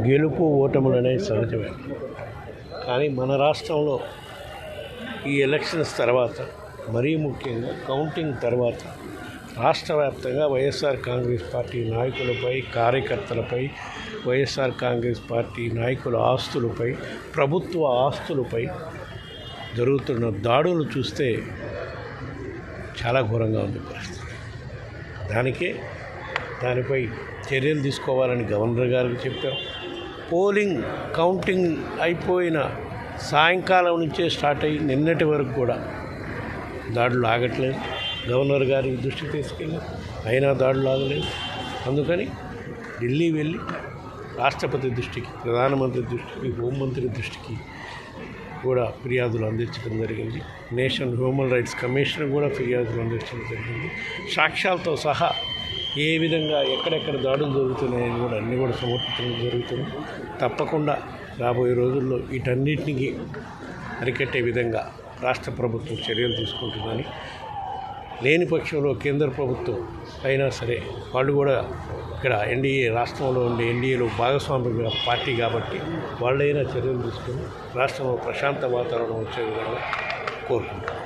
గెలుపు ఓటములు అనేవి సహజమే. కానీ మన రాష్ట్రంలో ఈ ఎలక్షన్స్ తర్వాత, మరీ ముఖ్యంగా కౌంటింగ్ తర్వాత రాష్ట్ర వ్యాప్తంగా వైఎస్ఆర్ కాంగ్రెస్ పార్టీ నాయకులపై, కార్యకర్తలపై, వైఎస్ఆర్ కాంగ్రెస్ పార్టీ నాయకుల ఆస్తులపై, ప్రభుత్వ ఆస్తులపై జరుగుతున్న దాడులు చూస్తే చాలా ఘోరంగా ఉంది పరిస్థితి. దానిపై చర్యలు తీసుకోవాలని గవర్నర్ గారికి చెప్పాం. పోలింగ్ కౌంటింగ్ అయిపోయిన సాయంకాలం నుంచే స్టార్ట్ అయ్యి నిన్నటి వరకు కూడా దాడులు ఆగట్లేదు. గవర్నర్ గారి దృష్టికి తీసుకెళ్ళి అయినా దాడులు ఆగలేదు. అందుకని ఢిల్లీ వెళ్ళి రాష్ట్రపతి దృష్టికి, ప్రధానమంత్రి దృష్టికి, హోంమంత్రి దృష్టికి కూడా ఫిర్యాదులు అందించడం జరిగింది. నేషనల్ హ్యూమన్ రైట్స్ కమిషన్ కూడా ఫిర్యాదులు అందించడం జరిగింది. సాక్ష్యాలతో సహా ఏ విధంగా ఎక్కడెక్కడ దాడులు జరుగుతున్నాయని కూడా అన్నీ కూడా సమర్పించడం జరుగుతుంది. తప్పకుండా రాబోయే రోజుల్లో వీటన్నిటికీ అరికట్టే విధంగా రాష్ట్ర ప్రభుత్వం చర్యలు తీసుకుంటుందని, లేని పక్షంలో కేంద్ర ప్రభుత్వం అయినా సరే వాళ్ళు కూడా ఇక్కడ ఎన్డీఏ రాష్ట్రంలో ఉండే ఎన్డీఏలో భాగస్వామ్య పార్టీ కాబట్టి వాళ్ళైనా చర్యలు తీసుకుని రాష్ట్రంలో ప్రశాంత వాతావరణం వచ్చే విధంగా కోరుకుంటున్నారు.